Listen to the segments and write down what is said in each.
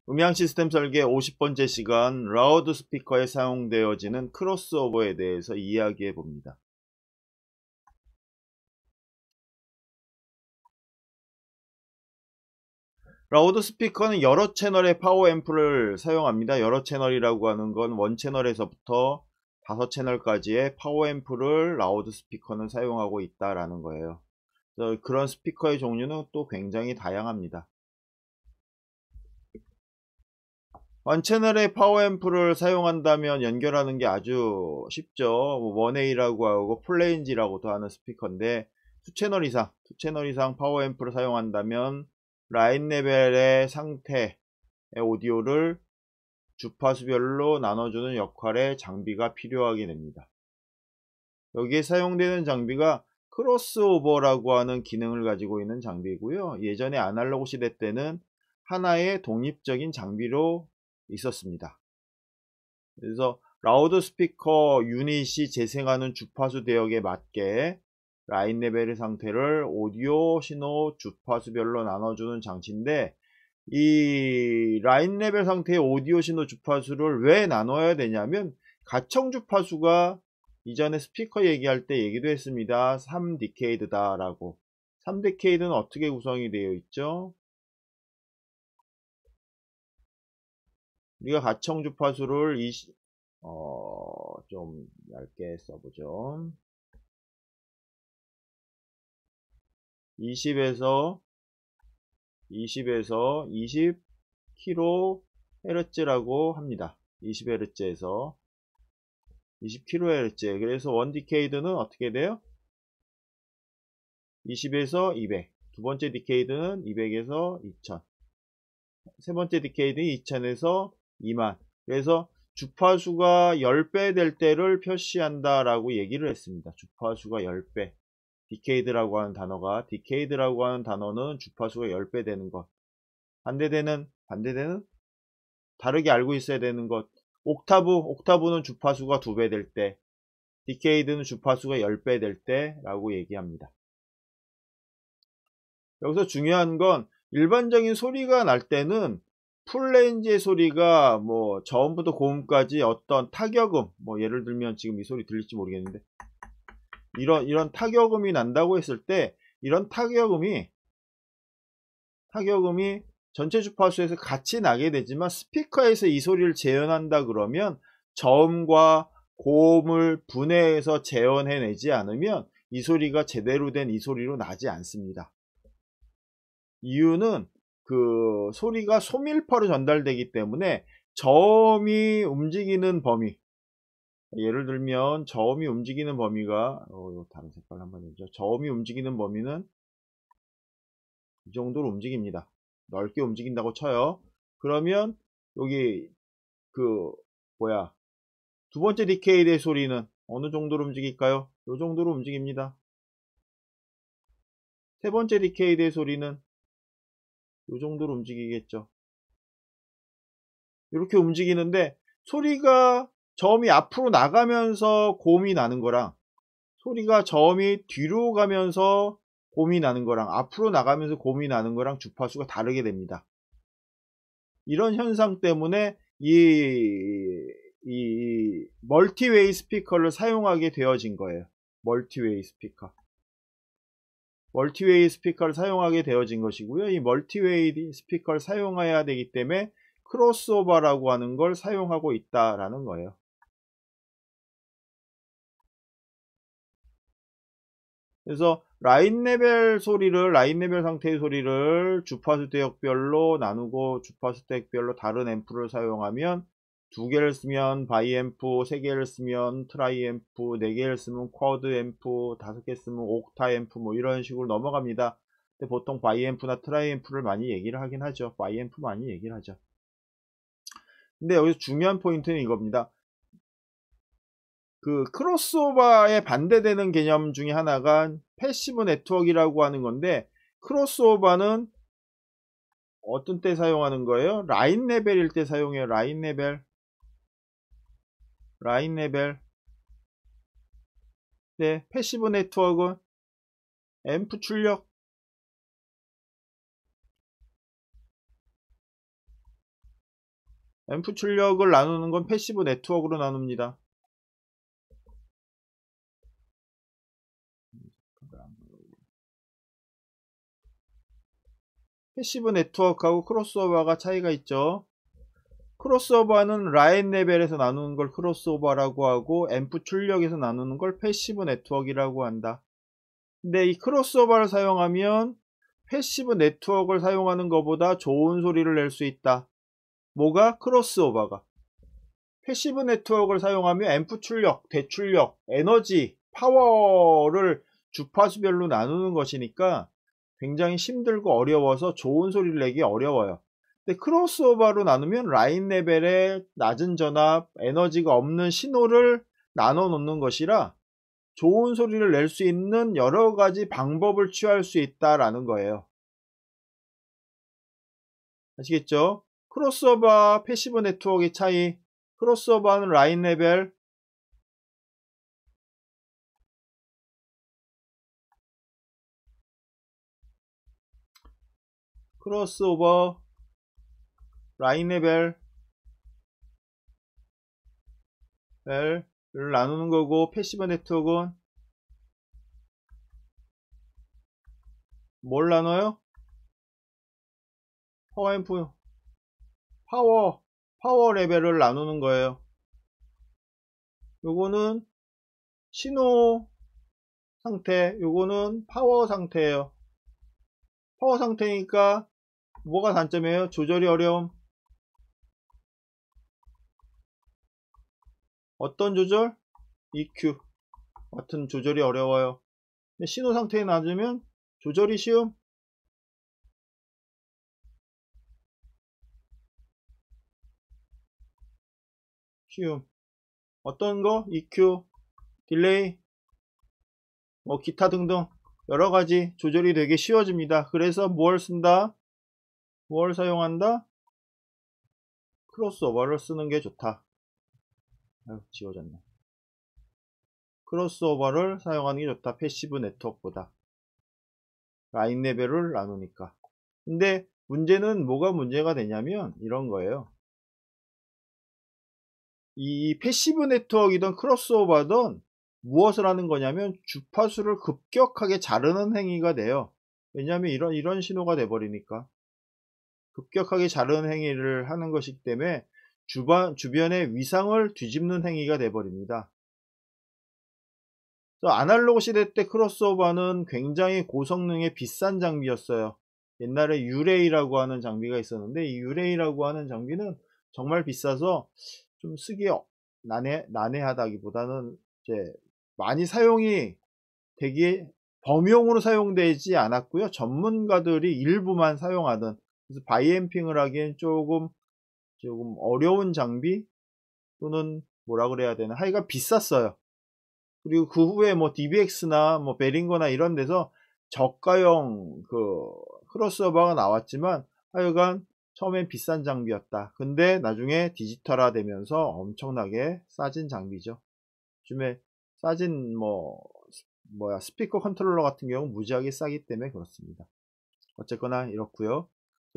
음향 시스템 설계 50번째 시간 라우드 스피커에 사용되어지는 크로스오버에 대해서 이야기해 봅니다. 라우드 스피커는 여러 채널의 파워 앰프를 사용합니다. 여러 채널이라고 하는 건 원 채널에서부터 5채널까지의 파워 앰프를 라우드 스피커는 사용하고 있다라는 거예요. 그런 스피커의 종류는 또 굉장히 다양합니다. 원 채널의 파워 앰프를 사용한다면 연결하는 게 아주 쉽죠. 1A라고 하고 플레인지라고도 하는 스피커인데 두 채널 이상 파워 앰프를 사용한다면 라인 레벨의 상태의 오디오를 주파수별로 나눠주는 역할의 장비가 필요하게 됩니다. 여기에 사용되는 장비가 크로스오버라고 하는 기능을 가지고 있는 장비이고요. 예전에 아날로그 시대 때는 하나의 독립적인 장비로 있었습니다. 그래서 라우드 스피커 유닛이 재생하는 주파수 대역에 맞게 라인 레벨의 상태를 오디오 신호 주파수별로 나눠주는 장치인데, 이 라인 레벨 상태의 오디오 신호 주파수를 왜 나눠야 되냐면 가청 주파수가 이전에 스피커 얘기할 때 얘기도 했습니다. 3디케이드다 라고. 3디케이드는 어떻게 구성이 되어 있죠? 우리가 가청 주파수를 좀 얇게 써보죠. 20에서 20kHz라고 합니다. 20Hz에서 20kHz. 그래서 1디케이드는 어떻게 돼요? 20에서 200. 두 번째 디케이드는 200에서 2000. 세 번째 디케이드는 2000에서 2만. 그래서 주파수가 10배 될 때를 표시한다 라고 얘기를 했습니다. 주파수가 10배. 디케이드라고 하는 단어는 주파수가 10배 되는 것. 반대되는 다르게 알고 있어야 되는 것. 옥타브는 주파수가 2배 될 때, 디케이드는 주파수가 10배 될 때 라고 얘기합니다. 여기서 중요한 건 일반적인 소리가 날 때는 풀레인지의 소리가 뭐 저음부터 고음까지 어떤 타격음, 뭐 예를 들면 지금 이 소리 들릴지 모르겠는데 이런 타격음이 난다고 했을 때, 이런 타격음이 전체 주파수에서 같이 나게 되지만 스피커에서 이 소리를 재현한다 그러면 저음과 고음을 분해해서 재현해내지 않으면 이 소리가 제대로 된 이 소리로 나지 않습니다. 이유는 그 소리가 소밀파로 전달되기 때문에 저음이 움직이는 범위, 예를 들면 저음이 움직이는 범위가 다른 색깔 한번 해보죠. 저음이 움직이는 범위는 이 정도로 움직입니다. 넓게 움직인다고 쳐요. 그러면 여기 그 두 번째 디케이드의 소리는 어느 정도로 움직일까요? 이 정도로 움직입니다. 세 번째 디케이드의 소리는 이 정도로 움직이겠죠. 이렇게 움직이는데 소리가 저음이 앞으로 나가면서 고음이 나는 거랑, 소리가 저음이 뒤로 가면서 고음이 나는 거랑, 앞으로 나가면서 고음이 나는 거랑 주파수가 다르게 됩니다. 이런 현상 때문에 이 멀티웨이 스피커를 사용하게 되어진 거예요. 멀티웨이 스피커를 사용하게 되어진 것이고요. 이 멀티웨이 스피커를 사용해야 되기 때문에 크로스오버라고 하는 걸 사용하고 있다라는 거예요. 그래서 라인 레벨 상태의 소리를 주파수 대역별로 나누고 주파수 대역별로 다른 앰프를 사용하면, 2개를 쓰면 바이 앰프, 3개를 쓰면 트라이 앰프, 4개를 쓰면 쿼드 앰프, 5개 쓰면 옥타 앰프, 뭐 이런 식으로 넘어갑니다. 근데 보통 바이 앰프나 트라이 앰프를 많이 얘기를 하긴 하죠. 바이 앰프 많이 얘기를 하죠. 근데 여기서 중요한 포인트는 이겁니다. 그 크로스오버에 반대되는 개념 중에 하나가 패시브 네트워크라고 하는 건데, 크로스오버는 어떤 때 사용하는 거예요? 라인 레벨일 때 사용해요. 라인 레벨. 네, 패시브 네트워크 앰프 출력 앰프 출력을 나누는 건 패시브 네트워크로 나눕니다. 패시브 네트워크하고 크로스오버가 차이가 있죠. 크로스오버는 라인 레벨에서 나누는 걸 크로스오버라고 하고 앰프 출력에서 나누는 걸 패시브 네트워크라고 한다. 근데 이 크로스오버를 사용하면 패시브 네트워크를 사용하는 것보다 좋은 소리를 낼 수 있다. 뭐가? 크로스오버가. 패시브 네트워크를 사용하면 앰프 출력, 대출력, 에너지, 파워를 주파수별로 나누는 것이니까 굉장히 힘들고 어려워서 좋은 소리를 내기 어려워요. 근데 크로스오버로 나누면 라인 레벨의 낮은 전압, 에너지가 없는 신호를 나눠 놓는 것이라 좋은 소리를 낼 수 있는 여러 가지 방법을 취할 수 있다라는 거예요. 아시겠죠? 크로스오버와 패시브 네트워크의 차이. 크로스오버는 라인 레벨, 크로스오버 라인 레벨을 나누는 거고, 패시브 네트워크는 뭘 나눠요? 파워앰프, 파워 레벨을 나누는 거예요. 요거는 신호 상태, 요거는 파워 상태예요. 파워 상태니까 뭐가 단점이에요? 조절이 어려움. 어떤 조절? EQ 같은 조절이 어려워요. 근데 신호 상태에 낮으면 조절이 쉬움. 어떤 거? EQ, 딜레이, 뭐 기타 등등 여러가지 조절이 되게 쉬워집니다. 그래서 뭘 쓴다? 뭘 사용한다? 크로스오버를 쓰는 게 좋다. 아유, 지워졌네. 크로스오버를 사용하는 게 좋다. 패시브 네트워크보다. 라인 레벨을 나누니까. 근데 문제는 뭐가 문제가 되냐면 이런 거예요. 이 패시브 네트워크이든 크로스오버든 무엇을 하는 거냐면 주파수를 급격하게 자르는 행위가 돼요. 왜냐하면 이런 신호가 돼 버리니까 급격하게 자르는 행위를 하는 것이기 때문에 주변의 위상을 뒤집는 행위가 돼 버립니다. 아날로그 시대 때 크로스오버는 굉장히 고성능의 비싼 장비였어요. 옛날에 유레이라고 하는 장비가 있었는데 이 유레이라고 하는 장비는 정말 비싸서 좀 쓰기 난해하다기보다는 이제 많이 사용이 되게 범용으로 사용되지 않았고요. 전문가들이 일부만 사용하던, 그래서 바이앰핑을 하기엔 조금 어려운 장비 또는 뭐라 그래야 되나, 하여간 비쌌어요. 그리고 그 후에 뭐 DBX나 뭐 베링거나 이런 데서 저가형 그 크로스오버가 나왔지만 하여간 처음엔 비싼 장비였다. 근데 나중에 디지털화 되면서 엄청나게 싸진 장비죠. 요즘에 싸진 스피커 컨트롤러 같은 경우 무지하게 싸기 때문에 그렇습니다. 어쨌거나 이렇고요.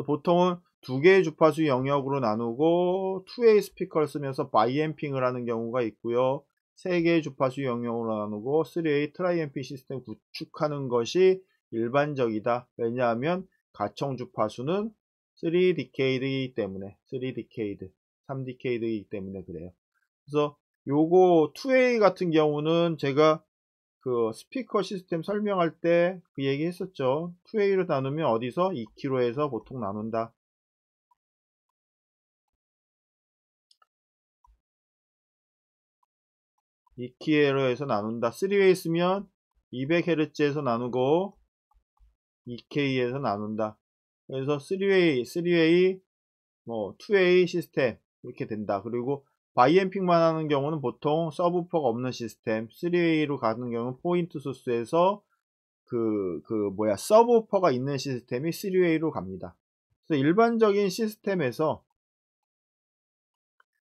보통은 두 개의 주파수 영역으로 나누고 2웨이 스피커를 쓰면서 바이앰핑을 하는 경우가 있고요. 세 개의 주파수 영역으로 나누고 3웨이 트라이앰핑 시스템 구축하는 것이 일반적이다. 왜냐하면 가청 주파수는 3디케이드이기 때문에 3디케이드이기 때문에 그래요. 그래서 요거 2웨이 같은 경우는 제가 그 스피커 시스템 설명할 때 그 얘기 했었죠. 2웨이로 나누면 어디서 2kHz에서 보통 나눈다. 2kHz에서 나눈다. 3웨이 쓰면 200Hz에서 나누고 2K에서 나눈다. 그래서 3웨이, 뭐 2웨이 시스템 이렇게 된다. 그리고 바이앰핑만 하는 경우는 보통 서브우퍼가 없는 시스템, 3웨이로 가는 경우는 포인트 소스에서 서브우퍼가 있는 시스템이 3웨이로 갑니다. 그래서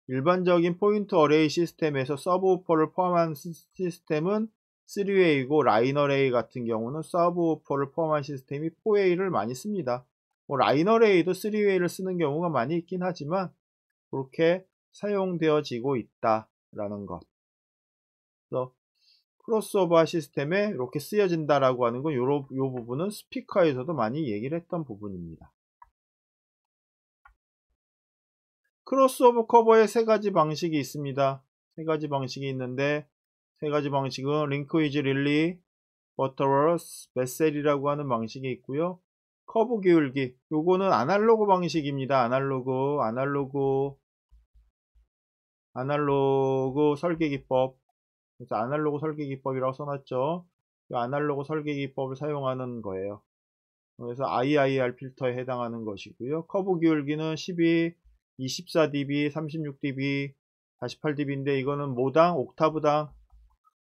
일반적인 포인트 어레이 시스템에서 서브우퍼를 포함한 시스템은 3웨이고, 라인 어레이 같은 경우는 서브우퍼를 포함한 시스템이 4웨이를 많이 씁니다. 라인 어레이도 3웨이를 쓰는 경우가 많이 있긴 하지만 그렇게 사용되어지고 있다라는 것. 그래서 크로스오버 시스템에 이렇게 쓰여진다라고 하는 건 요 부분은 스피커에서도 많이 얘기를 했던 부분입니다. 크로스오버 커버에 세 가지 방식이 있습니다. 세 가지 방식이 있는데 세 가지 방식은 링크위즈 릴리, 버터워스, 베셀이라고 하는 방식이 있고요. 커브 기울기, 요거는 아날로그 방식입니다. 아날로그 설계 기법. 그래서 아날로그 설계 기법이라고 써놨죠. 이 아날로그 설계 기법을 사용하는 거예요. 그래서 IIR 필터에 해당하는 것이고요. 커브 기울기는 12, 24dB, 36dB, 48dB인데 이거는 모당 옥타브당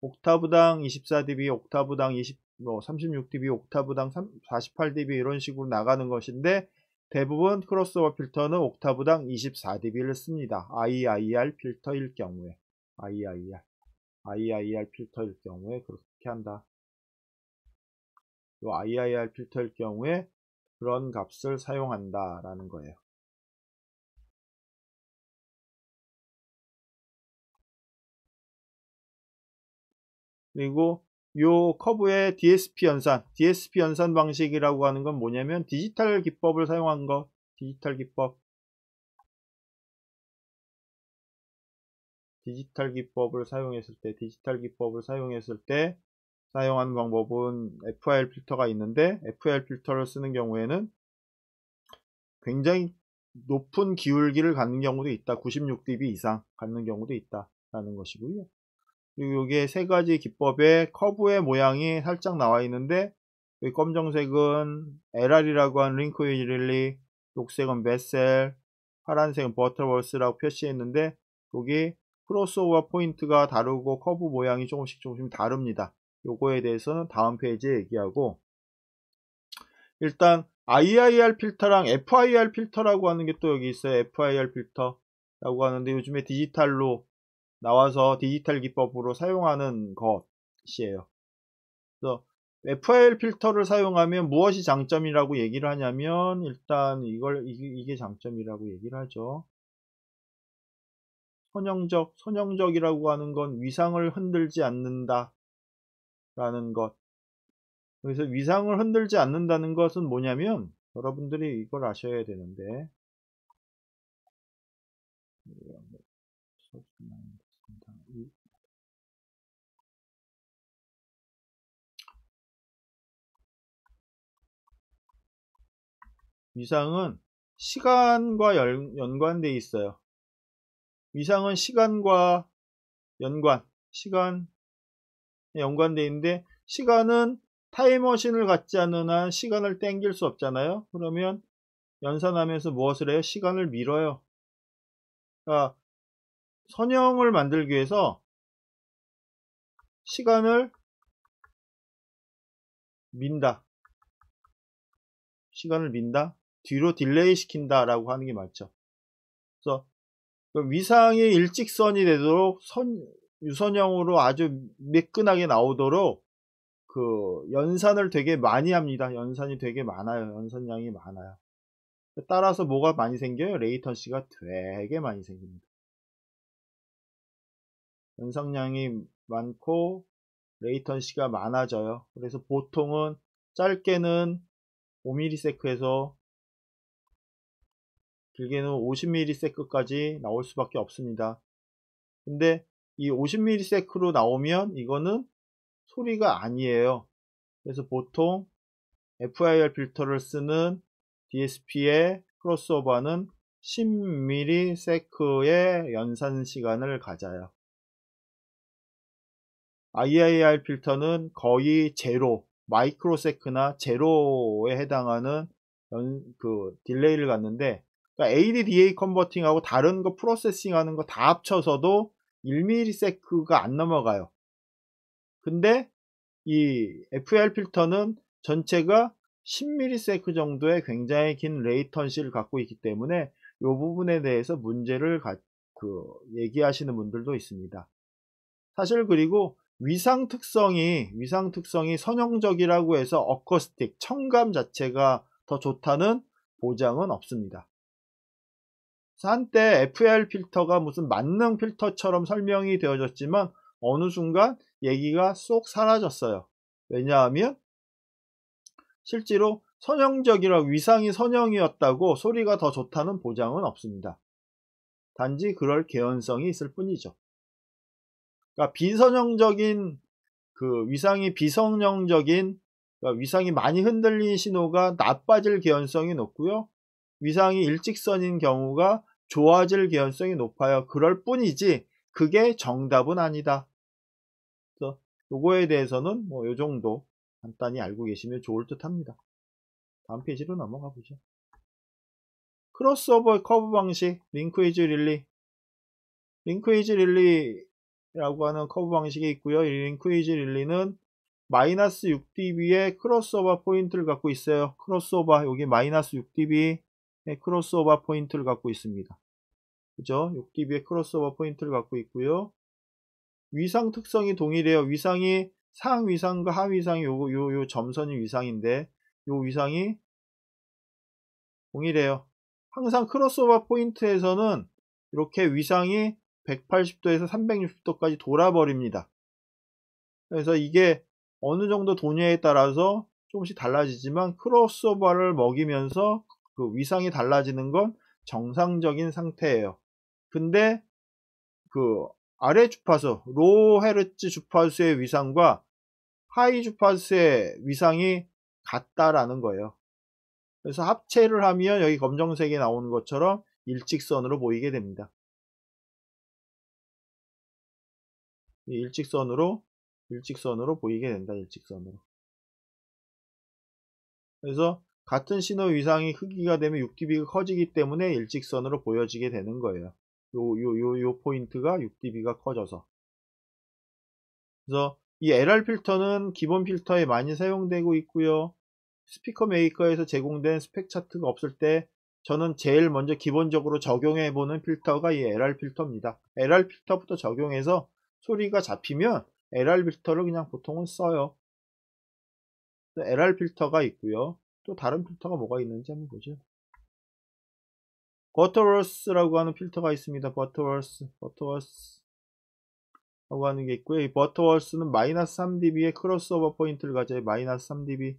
24dB, 옥타브당 36dB, 옥타브당 48dB 이런 식으로 나가는 것인데 대부분 크로스오버 필터는 옥타브당 24dB를 씁니다. IIR 필터일 경우에 IIR 필터일 경우에 그렇게 한다. 또 IIR 필터일 경우에 그런 값을 사용한다 라는 거예요. 그리고 요 커브의 DSP 연산 방식이라고 하는 건 뭐냐면 디지털 기법을 사용한 거. 디지털 기법을 사용했을 때 사용하는 방법은 FIR 필터가 있는데 FIR 필터를 쓰는 경우에는 굉장히 높은 기울기를 갖는 경우도 있다. 96dB 이상 갖는 경우도 있다라는 것이고요. 그리고 여기에 세 가지 기법의 커브의 모양이 살짝 나와 있는데 여기 검정색은 LR이라고 하는 링크위즈 릴리, 녹색은 베셀, 파란색은 버터워스라고 표시했는데 여기 크로스오버 포인트가 다르고 커브 모양이 조금씩 다릅니다. 요거에 대해서는 다음 페이지에 얘기하고 일단 IIR 필터랑 FIR 필터라고 하는 게 또 여기 있어요. FIR 필터라고 하는데 요즘에 디지털로 나와서 디지털 기법으로 사용하는 것이에요. 그래서 FIR 필터를 사용하면 무엇이 장점이라고 얘기를 하냐면 일단 이게 장점이라고 얘기를 하죠. 선형적이라고 하는 건 위상을 흔들지 않는다 라는 것. 그래서 위상을 흔들지 않는다는 것은 뭐냐면 여러분들이 이걸 아셔야 되는데 위상은 시간과 연관되어 있어요. 위상은 시간과 시간에 연관되어 있는데 시간은 타임머신을 갖지 않는 한 시간을 땡길 수 없잖아요. 그러면 연산하면서 무엇을 해요? 시간을 밀어요. 그러니까 선형을 만들기 위해서 시간을 민다. 뒤로 딜레이 시킨다 라고 하는 게 맞죠. 그래서 위상이 일직선이 되도록 유선형으로 아주 매끈하게 나오도록 그 연산을 되게 많이 합니다. 연산이 되게 많아요. 연산량이 많아요. 따라서 뭐가 많이 생겨요? 레이턴시가 되게 많이 생깁니다. 연산량이 많고 레이턴시가 많아져요. 그래서 보통은 짧게는 5ms에서 길게는 50ms까지 나올 수밖에 없습니다. 근데 이 50ms로 나오면 이거는 소리가 아니에요. 그래서 보통 FIR 필터를 쓰는 DSP의 크로스오버는 10ms의 연산 시간을 가져요. IIR 필터는 거의 제로, 마이크로세크나 제로에 해당하는 딜레이를 갖는데 그러니까 ADDA 컨버팅하고 다른 거 프로세싱 하는 거 다 합쳐서도 1ms가 안 넘어가요. 근데 이 FIR 필터는 전체가 10ms 정도의 굉장히 긴 레이턴시를 갖고 있기 때문에 이 부분에 대해서 문제를 얘기하시는 분들도 있습니다. 사실 그리고 위상 특성이 선형적이라고 해서 어쿠스틱, 청감 자체가 더 좋다는 보장은 없습니다. 그래서 한때 FR 필터가 무슨 만능 필터처럼 설명이 되어졌지만 어느 순간 얘기가 쏙 사라졌어요. 왜냐하면 실제로 선형적이라고 위상이 선형이었다고 소리가 더 좋다는 보장은 없습니다. 단지 그럴 개연성이 있을 뿐이죠. 그러니까 비선형적인 위상이 비선형적인 그러니까 위상이 많이 흔들린 신호가 나빠질 개연성이 높고요. 위상이 일직선인 경우가 좋아질 개연성이 높아요. 그럴 뿐이지 그게 정답은 아니다. 그래서 요거에 대해서는 뭐 요 정도 간단히 알고 계시면 좋을 듯 합니다. 다음 페이지로 넘어가 보죠. 크로스오버 커브 방식, 링크웨이즈 릴리. 링크웨이즈 릴리라고 하는 커브 방식이 있고요. 이 링크웨이즈 릴리는 마이너스 6dB의 크로스오버 포인트를 갖고 있어요. 크로스오버, 여기 마이너스 6dB의 크로스오버 포인트를 갖고 있습니다. 그죠? 6dB의 크로스오버 포인트를 갖고 있고요. 위상 특성이 동일해요. 위상이 상위상과 하위상이 요 점선이 위상인데 요 위상이 동일해요. 항상 크로스오버 포인트에서는 이렇게 위상이 180도에서 360도까지 돌아버립니다. 그래서 이게 어느 정도 도냐에 따라서 조금씩 달라지지만 크로스오버를 먹이면서 그 위상이 달라지는 건 정상적인 상태예요. 근데 그 아래 주파수, 로 헤르츠 주파수의 위상과 하이 주파수의 위상이 같다라는 거예요. 그래서 합체를 하면 여기 검정색이 나오는 것처럼 일직선으로 보이게 됩니다. 일직선으로 보이게 된다. 일직선으로. 그래서 같은 신호 위상이 크기가 되면 6dB가 커지기 때문에 일직선으로 보여지게 되는 거예요. 요 포인트가 6dB가 커져서. 그래서 이 LR 필터는 기본 필터에 많이 사용되고 있고요. 스피커 메이커에서 제공된 스펙 차트가 없을 때 저는 제일 먼저 기본적으로 적용해 보는 필터가 이 LR 필터입니다. LR 필터부터 적용해서 소리가 잡히면 LR 필터를 그냥 보통은 써요. LR 필터가 있고요. 또 다른 필터가 뭐가 있는지 한번 보죠. 버터워스라고 하는 필터가 있습니다. 버터워스라고 하는 게 있고요. 이 버터워스는 마이너스 3dB의 크로스오버 포인트를 가져요. 마이너스 3dB.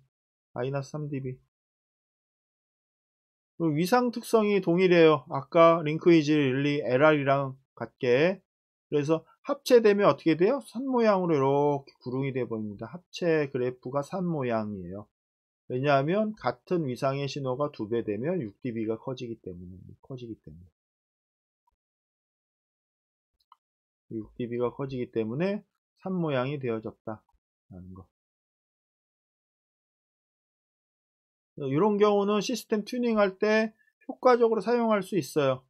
위상 특성이 동일해요. 아까 링크웨이즈 릴리 LR이랑 같게. 그래서 합체되면 어떻게 돼요? 산 모양으로 이렇게 구릉이 되어 보입니다. 합체 그래프가 산 모양이에요. 왜냐하면 같은 위상의 신호가 2배 되면 6dB가 커지기 때문에. 6dB가 커지기 때문에 산 모양이 되어졌다. 라는 거. 이런 경우는 시스템 튜닝할 때 효과적으로 사용할 수 있어요.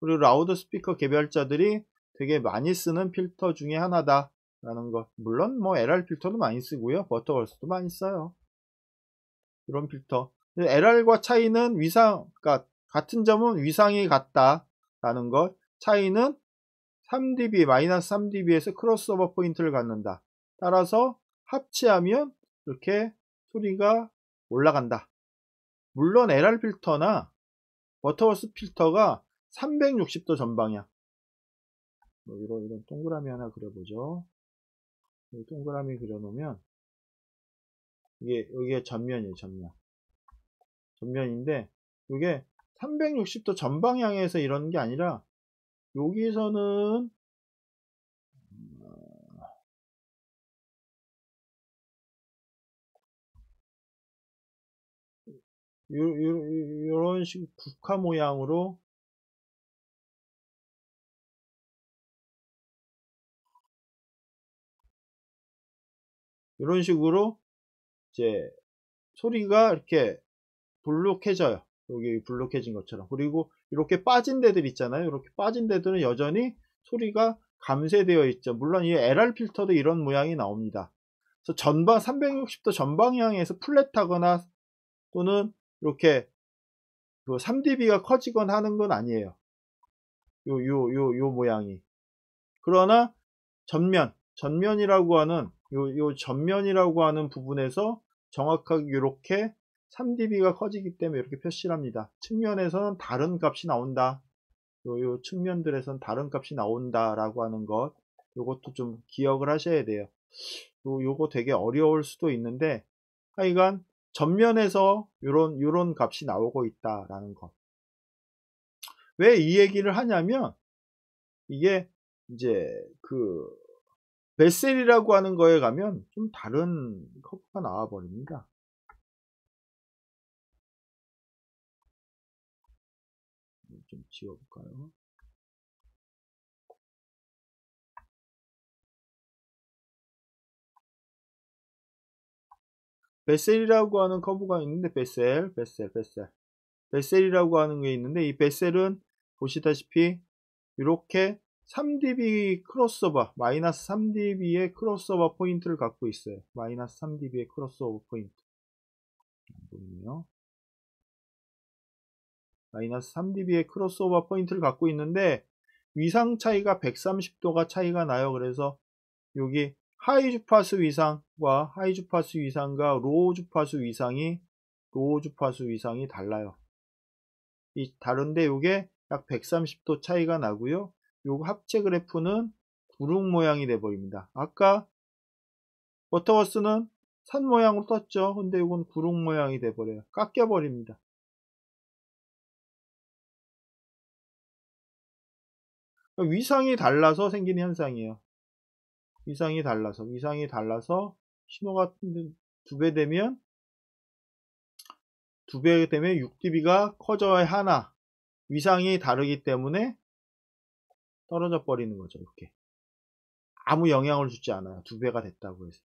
그리고 라우드 스피커 개발자들이 되게 많이 쓰는 필터 중에 하나다 라는 것. 물론 뭐 LR 필터도 많이 쓰고요. 버터워스도 많이 써요. 이런 필터. LR과 차이는 그러니까 같은 점은 위상이 같다 라는 것. 차이는 3dB, 마이너스 3dB에서 크로스오버 포인트를 갖는다. 따라서 합치하면 이렇게 소리가 올라간다. 물론 LR 필터나 버터워스 필터가 360도 전방향. 이런 동그라미 하나 그려보죠. 동그라미 그려놓으면 여기가 전면이에요. 전면인데 이게 360도 전방향에서 이러는 게 아니라 여기서는 이런 식으로 국화 모양으로 이런 식으로 이제 소리가 이렇게 불룩해져요. 여기 불룩해진 것처럼. 그리고 이렇게 빠진 데들 있잖아요. 이렇게 빠진 데들은 여전히 소리가 감쇄되어 있죠. 물론 이 LR 필터도 이런 모양이 나옵니다. 그래서 360도 전방향에서 플랫하거나 또는 이렇게 3dB가 커지거나 하는 건 아니에요. 요 모양이. 그러나 전면이라고 하는 전면이라고 하는 부분에서 정확하게 이렇게 3dB가 커지기 때문에 이렇게 표시를 합니다. 측면에서는 다른 값이 나온다 요 측면들에선 다른 값이 나온다라고 하는 것, 요것도 좀 기억을 하셔야 돼요. 요거 되게 어려울 수도 있는데, 하여간 전면에서 요런 값이 나오고 있다라는 것. 왜 이 얘기를 하냐면, 이게 이제 그 베셀이라고 하는 거에 가면 좀 다른 커브가 나와 버립니다. 좀 지워볼까요? 베셀이라고 하는 커브가 있는데, 베셀이라고 하는 게 있는데, 이 베셀은 보시다시피 이렇게 3dB 크로스오버, 마이너스 3dB의 크로스오버 포인트를 갖고 있어요. 마이너스 3dB의 크로스오버 포인트. 보이네요. 마이너스 3dB의 크로스오버 포인트를 갖고 있는데, 위상 차이가 130도가 차이가 나요. 그래서 여기 하이 주파수 위상과 하이 주파수 위상과 로우 주파수 위상이 달라요. 이 다른데 요게 약 130도 차이가 나고요. 요 합체 그래프는 구름 모양이 돼 버립니다. 아까 버터워스는 산 모양으로 떴죠. 근데 이건 구름 모양이 돼 버려요. 깎여 버립니다. 위상이 달라서 생긴 현상이에요. 위상이 달라서 신호가 2배 되면 6dB가 커져야 하나, 위상이 다르기 때문에 떨어져 버리는 거죠. 이렇게 아무 영향을 주지 않아요. 2배가 됐다고 해서.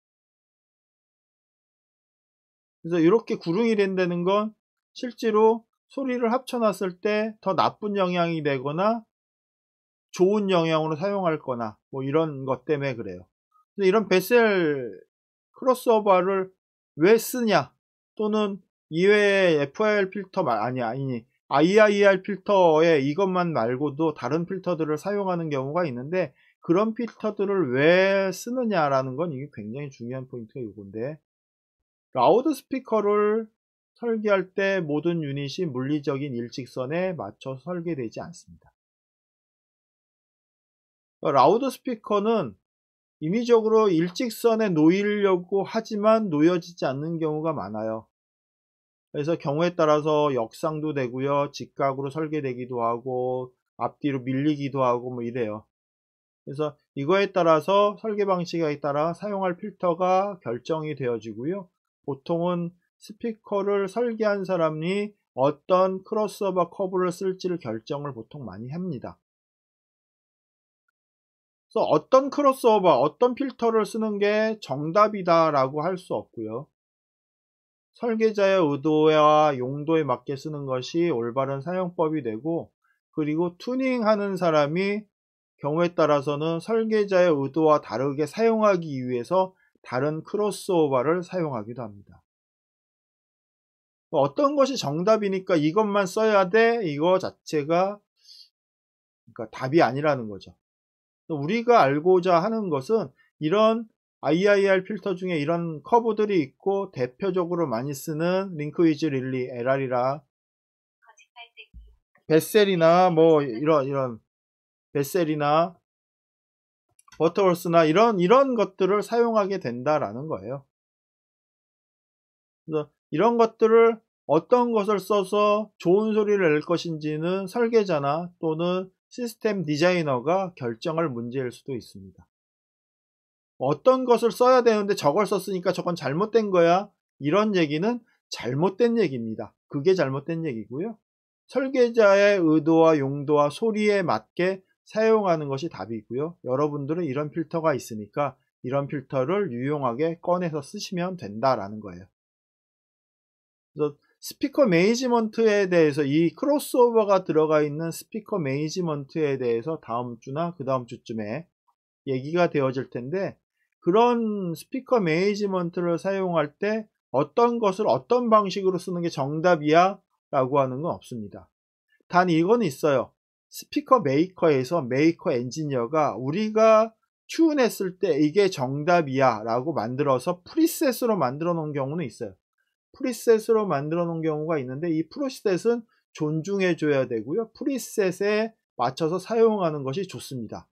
그래서 이렇게 구릉이 된다는 건 실제로 소리를 합쳐놨을 때 더 나쁜 영향이 되거나 좋은 영향으로 사용할 거나 뭐 이런 것 때문에 그래요. 이런 베셀 크로스오버를 왜 쓰냐, 또는 이외에 FIR 필터 아니 IIR 필터에 이것만 말고도 다른 필터들을 사용하는 경우가 있는데, 그런 필터들을 왜 쓰느냐라는 건 이게 굉장히 중요한 포인트가 이건데, 라우드 스피커를 설계할 때 모든 유닛이 물리적인 일직선에 맞춰 설계되지 않습니다. 라우드 스피커는 임의적으로 일직선에 놓이려고 하지만 놓여지지 않는 경우가 많아요. 그래서 경우에 따라서 역상도 되고요, 직각으로 설계되기도 하고 앞뒤로 밀리기도 하고 뭐 이래요. 그래서 이거에 따라서 설계 방식에 따라 사용할 필터가 결정이 되어지고요. 보통은 스피커를 설계한 사람이 어떤 크로스오버 커브를 쓸지를 결정을 보통 많이 합니다. 그래서 어떤 크로스오버, 어떤 필터를 쓰는 게 정답이다 라고 할 수 없고요. 설계자의 의도와 용도에 맞게 쓰는 것이 올바른 사용법이 되고, 그리고 튜닝하는 사람이 경우에 따라서는 설계자의 의도와 다르게 사용하기 위해서 다른 크로스오버를 사용하기도 합니다. 어떤 것이 정답이니까 이것만 써야 돼, 이거 자체가 그러니까 답이 아니라는 거죠. 우리가 알고자 하는 것은 이런 IIR 필터 중에 이런 커브들이 있고, 대표적으로 많이 쓰는 링크 위즈 릴리, LR이라 베셀이나 뭐 이런 베셀이나 버터월스나 이런 것들을 사용하게 된다라는 거예요. 그래서 이런 것들을 어떤 것을 써서 좋은 소리를 낼 것인지는 설계자나 또는 시스템 디자이너가 결정할 문제일 수도 있습니다. 어떤 것을 써야 되는데 저걸 썼으니까 저건 잘못된 거야, 이런 얘기는 잘못된 얘기입니다. 그게 잘못된 얘기고요. 설계자의 의도와 용도와 소리에 맞게 사용하는 것이 답이고요. 여러분들은 이런 필터가 있으니까 이런 필터를 유용하게 꺼내서 쓰시면 된다라는 거예요. 그래서 스피커 매니지먼트에 대해서, 이 크로스오버가 들어가 있는 스피커 매니지먼트에 대해서 다음 주나 그 다음 주쯤에 얘기가 되어질 텐데, 그런 스피커 매니지먼트를 사용할 때 어떤 것을 어떤 방식으로 쓰는 게 정답이야 라고 하는 건 없습니다. 단 이건 있어요. 스피커 메이커에서 메이커 엔지니어가 우리가 튠했을 때 이게 정답이야 라고 만들어서 프리셋으로 만들어 놓은 경우는 있어요. 프리셋으로 만들어 놓은 경우가 있는데, 이 프리셋은 존중해 줘야 되고요. 프리셋에 맞춰서 사용하는 것이 좋습니다.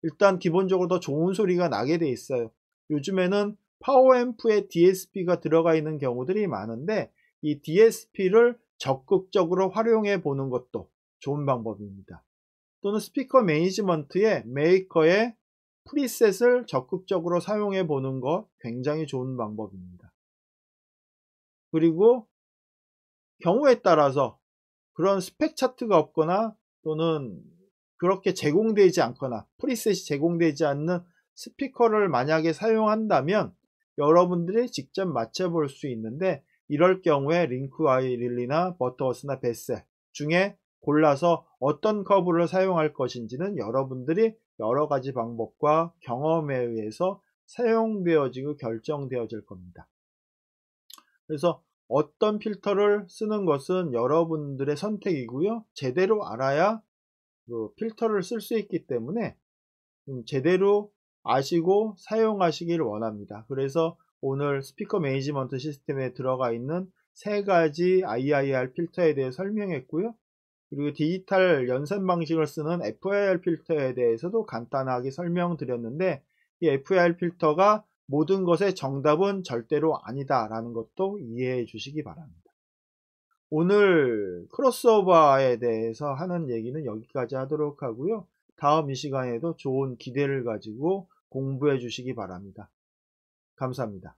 일단 기본적으로 더 좋은 소리가 나게 돼 있어요. 요즘에는 파워앰프에 DSP가 들어가 있는 경우들이 많은데 이 DSP를 적극적으로 활용해 보는 것도 좋은 방법입니다. 또는 스피커 매니지먼트에 메이커의 프리셋을 적극적으로 사용해 보는 것 굉장히 좋은 방법입니다. 그리고 경우에 따라서 그런 스펙 차트가 없거나 또는 그렇게 제공되지 않거나 프리셋이 제공되지 않는 스피커를 만약에 사용한다면 여러분들이 직접 맞춰볼 수 있는데 이럴 경우에 링크 아이릴리나 버터워스나 베셀 중에 골라서 어떤 커브를 사용할 것인지는 여러분들이 여러 가지 방법과 경험에 의해서 사용되어지고 결정되어질 겁니다. 그래서 어떤 필터를 쓰는 것은 여러분들의 선택이고요. 제대로 알아야 그 필터를 쓸 수 있기 때문에 제대로 아시고 사용하시길 원합니다. 그래서 오늘 스피커 매니지먼트 시스템에 들어가 있는 세 가지 IIR 필터에 대해 설명했고요. 그리고 디지털 연산 방식을 쓰는 FIR 필터에 대해서도 간단하게 설명드렸는데 이 FIR 필터가 모든 것의 정답은 절대로 아니다 라는 것도 이해해 주시기 바랍니다. 오늘 크로스오버에 대해서 하는 얘기는 여기까지 하도록 하고요. 다음 이 시간에도 좋은 기대를 가지고 공부해 주시기 바랍니다. 감사합니다.